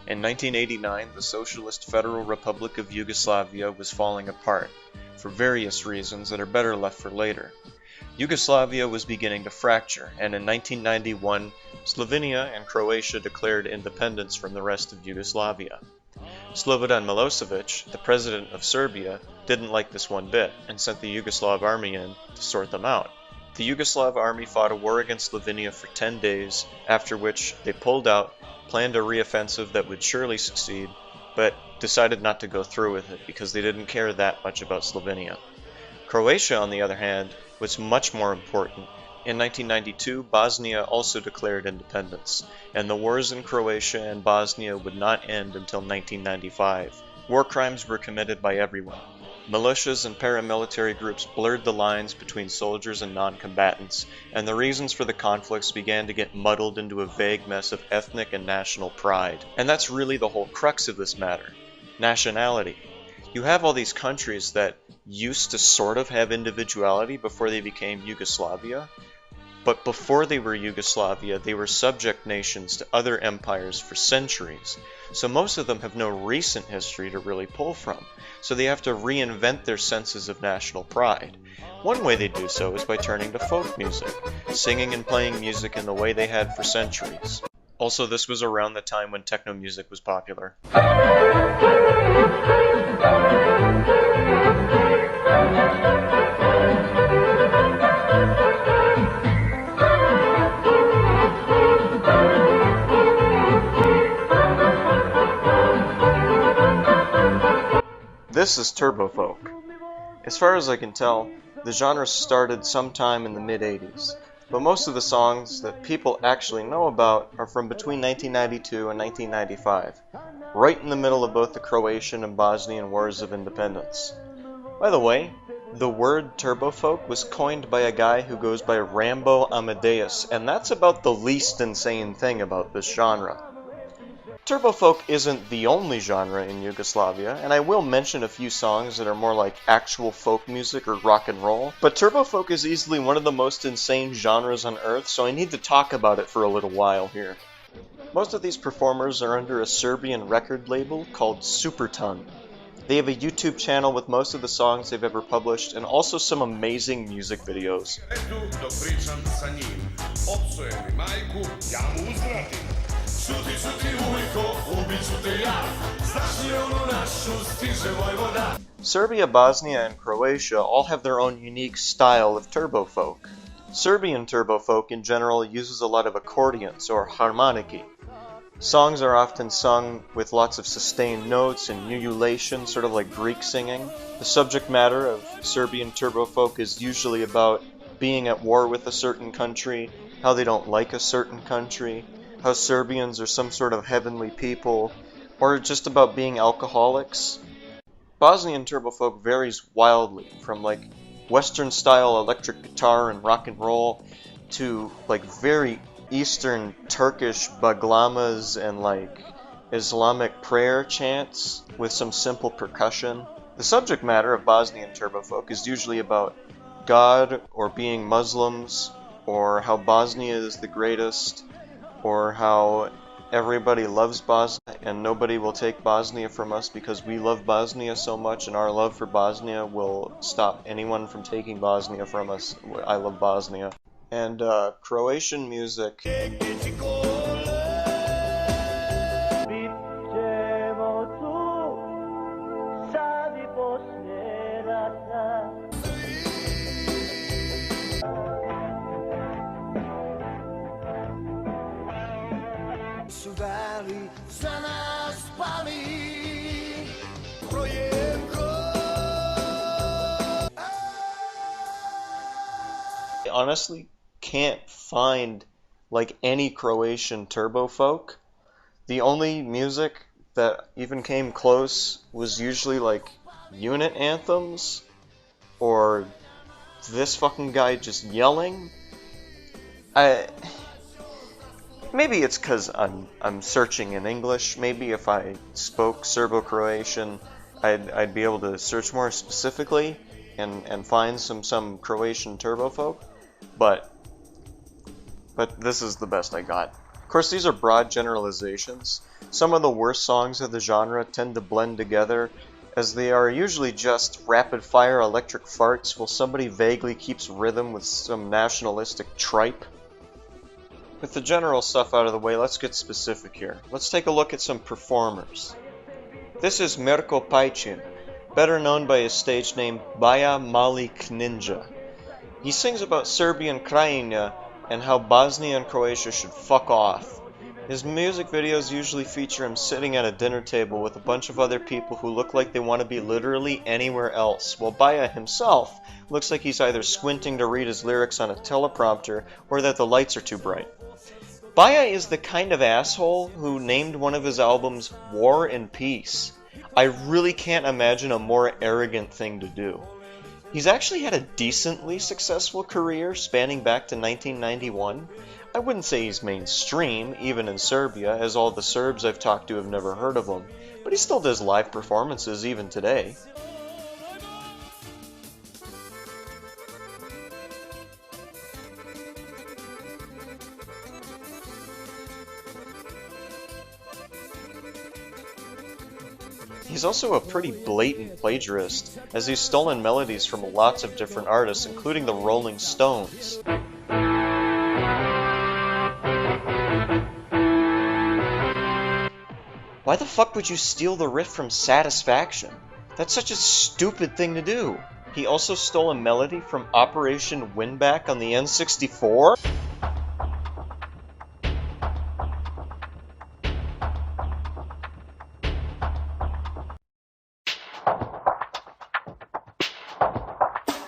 In 1989, the Socialist Federal Republic of Yugoslavia was falling apart, for various reasons that are better left for later. Yugoslavia was beginning to fracture, and in 1991, Slovenia and Croatia declared independence from the rest of Yugoslavia. Slobodan Milosevic, the president of Serbia, didn't like this one bit, and sent the Yugoslav army in to sort them out. The Yugoslav army fought a war against Slovenia for 10 days, after which they pulled out, planned a reoffensive that would surely succeed, but decided not to go through with it because they didn't care that much about Slovenia. Croatia, on the other hand, was much more important. In 1992, Bosnia also declared independence, and the wars in Croatia and Bosnia would not end until 1995. War crimes were committed by everyone. Militias and paramilitary groups blurred the lines between soldiers and non-combatants, and the reasons for the conflicts began to get muddled into a vague mess of ethnic and national pride. And that's really the whole crux of this matter: nationality. You have all these countries that used to sort of have individuality before they became Yugoslavia, but before they were Yugoslavia, they were subject nations to other empires for centuries. So most of them have no recent history to really pull from, so they have to reinvent their senses of national pride. One way they do so is by turning to folk music, singing and playing music in the way they had for centuries. Also, this was around the time when techno music was popular. This is turbo folk. As far as I can tell, the genre started sometime in the mid-80s, but most of the songs that people actually know about are from between 1992 and 1995, right in the middle of both the Croatian and Bosnian wars of independence. By the way, the word turbo folk was coined by a guy who goes by Rambo Amadeus, and that's about the least insane thing about this genre. Turbo folk isn't the only genre in Yugoslavia, and I will mention a few songs that are more like actual folk music or rock and roll, but turbo folk is easily one of the most insane genres on earth, so I need to talk about it for a little while here. Most of these performers are under a Serbian record label called Superton. They have a YouTube channel with most of the songs they've ever published, and also some amazing music videos. Serbia, Bosnia, and Croatia all have their own unique style of turbo folk. Serbian turbo folk in general uses a lot of accordions or harmoniki. Songs are often sung with lots of sustained notes and ululation, sort of like Greek singing. The subject matter of Serbian turbo folk is usually about being at war with a certain country, how they don't like a certain country, how Serbians are some sort of heavenly people, or just about being alcoholics. Bosnian turbo folk varies wildly, from like Western style electric guitar and rock and roll to like very Eastern Turkish baglamas and like Islamic prayer chants with some simple percussion. The subject matter of Bosnian turbo folk is usually about God or being Muslims, or how Bosnia is the greatest, or how everybody loves Bosnia and nobody will take Bosnia from us because we love Bosnia so much, and our love for Bosnia will stop anyone from taking Bosnia from us. I love Bosnia. And Croatian music. I honestly can't find like any Croatian turbo folk. The only music that even came close was usually like unit anthems or this fucking guy just yelling. Maybe it's because I'm searching in English. Maybe if I spoke Serbo-Croatian, I'd be able to search more specifically and find some Croatian turbo folk. But this is the best I got. Of course, these are broad generalizations, Some of the worst songs of the genre tend to blend together, as they are usually just rapid-fire electric farts while somebody vaguely keeps rhythm with some nationalistic tripe. With the general stuff out of the way, let's get specific here. Let's take a look at some performers. This is Mirko Pajcin, better known by his stage name Baja Mali Kninja. He sings about Serbian Krajina and how Bosnia and Croatia should fuck off. His music videos usually feature him sitting at a dinner table with a bunch of other people who look like they want to be literally anywhere else, while Baja himself looks like he's either squinting to read his lyrics on a teleprompter or that the lights are too bright. Baja is the kind of asshole who named one of his albums War and Peace. I really can't imagine a more arrogant thing to do. He's actually had a decently successful career spanning back to 1991. I wouldn't say he's mainstream, even in Serbia, as all the Serbs I've talked to have never heard of him, but he still does live performances even today. He's also a pretty blatant plagiarist, as he's stolen melodies from lots of different artists, including the Rolling Stones. Why the fuck would you steal the riff from Satisfaction? That's such a stupid thing to do. He also stole a melody from Operation Winback on the N64?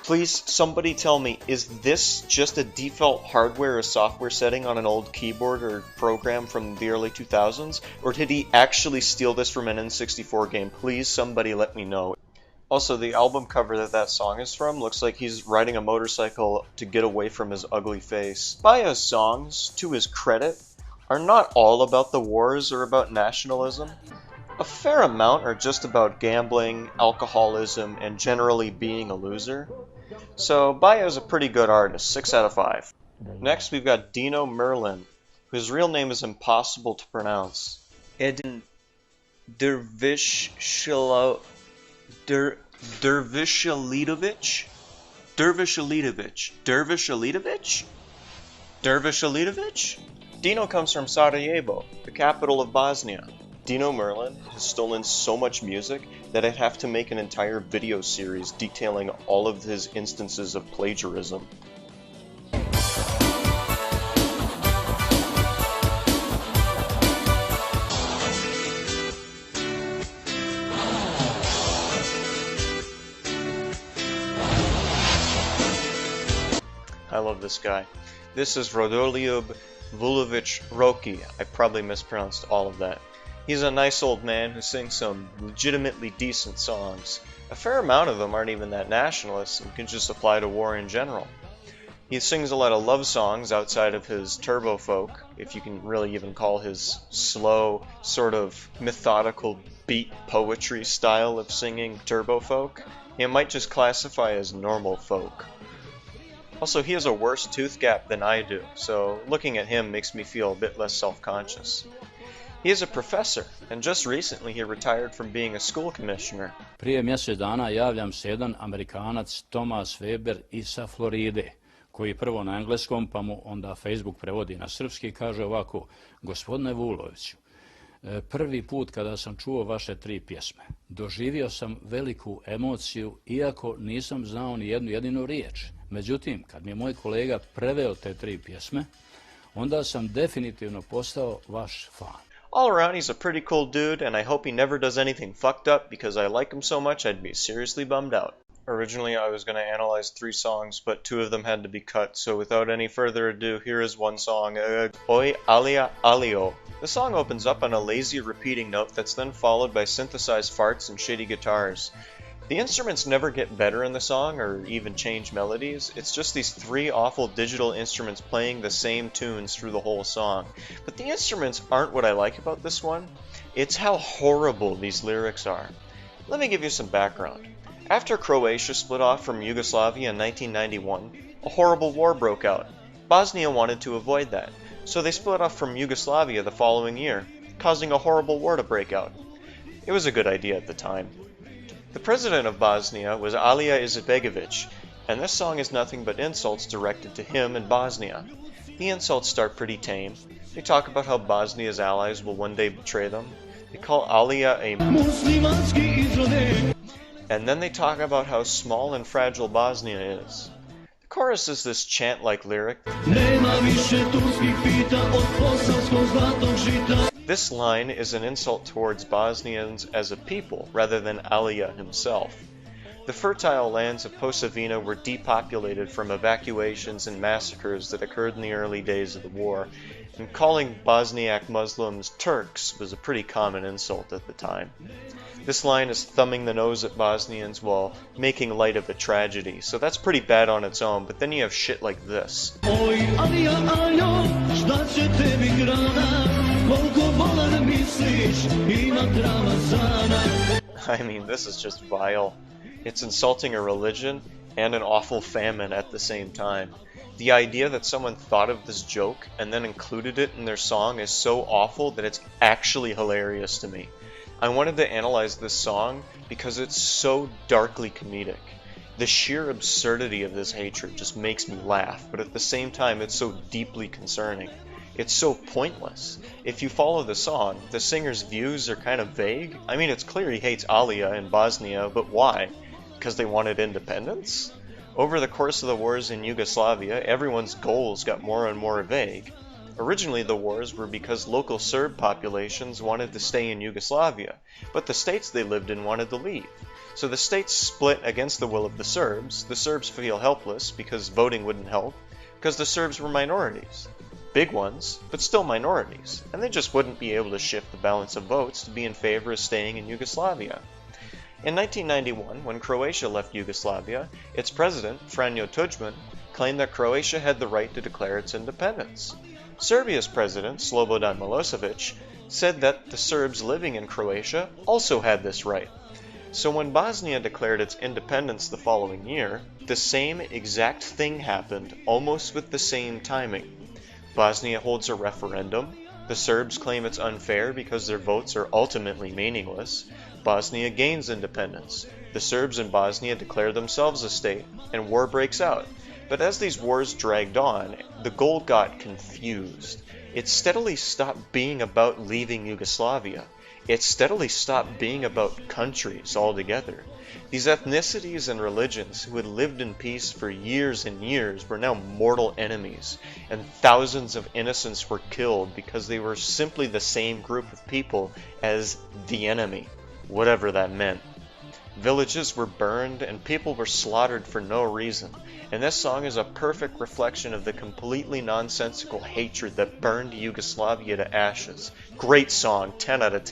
Please, somebody tell me, is this just a default hardware or software setting on an old keyboard or program from the early 2000s? Or did he actually steal this from an N64 game? Please, somebody let me know. Also, the album cover that song is from looks like he's riding a motorcycle to get away from his ugly face. Baja's songs, to his credit, are not all about the wars or about nationalism. A fair amount are just about gambling, alcoholism, and generally being a loser. So, Baja is a pretty good artist, 6 out of 5. Next, we've got Dino Merlin, whose real name is impossible to pronounce. Edin Dervishalidovic? Dervishalidovic? Dino comes from Sarajevo, the capital of Bosnia. Dino Merlin has stolen so much music that I'd have to make an entire video series detailing all of his instances of plagiarism. I love this guy. This is Rodoljub Vulovic Roki. I probably mispronounced all of that. He's a nice old man who sings some legitimately decent songs. A fair amount of them aren't even that nationalist and can just apply to war in general. He sings a lot of love songs outside of his turbo folk, if you can really even call his slow, sort of methodical beat poetry style of singing turbo folk. He might just classify as normal folk. Also, he has a worse tooth gap than I do, so looking at him makes me feel a bit less self-conscious. He is a professor, and just recently he retired from being a school commissioner. Prije mjesec dana javljam se jedan Amerikanac Thomas Weber sa Floride, koji prvo na engleskom, pa mu onda Facebook prevodi na srpski i kaže ovako: Gospodine Vuloviću, prvi put kada sam čuo vaše 3 pjesme, doživio sam veliku emociju, iako nisam znao ni jednu jedinu riječ. Međutim, kad mi je moj kolega preveo te 3 pjesme, onda sam definitivno postao vaš fan. All around, he's a pretty cool dude, and I hope he never does anything fucked up, because I like him so much I'd be seriously bummed out. Originally, I was going to analyze 3 songs, but 2 of them had to be cut, so without any further ado, here is one song, Oi Alia Alio. The song opens up on a lazy repeating note that's then followed by synthesized farts and shitty guitars. The instruments never get better in the song or even change melodies. It's just these 3 awful digital instruments playing the same tunes through the whole song. But the instruments aren't what I like about this one. It's how horrible these lyrics are. Let me give you some background. After Croatia split off from Yugoslavia in 1991, a horrible war broke out. Bosnia wanted to avoid that, so they split off from Yugoslavia the following year. causing a horrible war to break out. It was a good idea at the time. The president of Bosnia was Alija Izetbegović, and this song is nothing but insults directed to him and Bosnia. The insults start pretty tame. They talk about how Bosnia's allies will one day betray them. They call Alija a and then they talk about how small and fragile Bosnia is. The chorus is this chant-like lyric. This line is an insult towards Bosnians as a people rather than Alija himself. The fertile lands of Posavina were depopulated from evacuations and massacres that occurred in the early days of the war, and calling Bosniak Muslims Turks was a pretty common insult at the time. This line is thumbing the nose at Bosnians while making light of a tragedy, so that's pretty bad on its own, but then you have shit like this. I mean, this is just vile. It's insulting a religion and an awful famine at the same time. The idea that someone thought of this joke and then included it in their song is so awful that it's actually hilarious to me. I wanted to analyze this song because it's so darkly comedic. The sheer absurdity of this hatred just makes me laugh, but at the same time it's so deeply concerning. It's so pointless. If you follow the song, the singer's views are kind of vague. I mean, it's clear he hates Alija and Bosnia, but why? Because they wanted independence? Over the course of the wars in Yugoslavia, everyone's goals got more and more vague. Originally, the wars were because local Serb populations wanted to stay in Yugoslavia, but the states they lived in wanted to leave. So the states split against the will of the Serbs feel helpless because voting wouldn't help, because the Serbs were minorities. Big ones, but still minorities, and they just wouldn't be able to shift the balance of votes to be in favor of staying in Yugoslavia. In 1991, when Croatia left Yugoslavia, its president, Franjo Tuđman, claimed that Croatia had the right to declare its independence. Serbia's president, Slobodan Milosevic, said that the Serbs living in Croatia also had this right. So when Bosnia declared its independence the following year, the same exact thing happened, almost with the same timing. Bosnia holds a referendum. The Serbs claim it's unfair because their votes are ultimately meaningless. Bosnia gains independence. The Serbs in Bosnia declare themselves a state, and war breaks out. But as these wars dragged on, the goal got confused. It steadily stopped being about leaving Yugoslavia. It steadily stopped being about countries altogether. These ethnicities and religions who had lived in peace for years and years were now mortal enemies, and thousands of innocents were killed because they were simply the same group of people as the enemy, whatever that meant. Villages were burned and people were slaughtered for no reason, and this song is a perfect reflection of the completely nonsensical hatred that burned Yugoslavia to ashes. Great song, 10 out of 10.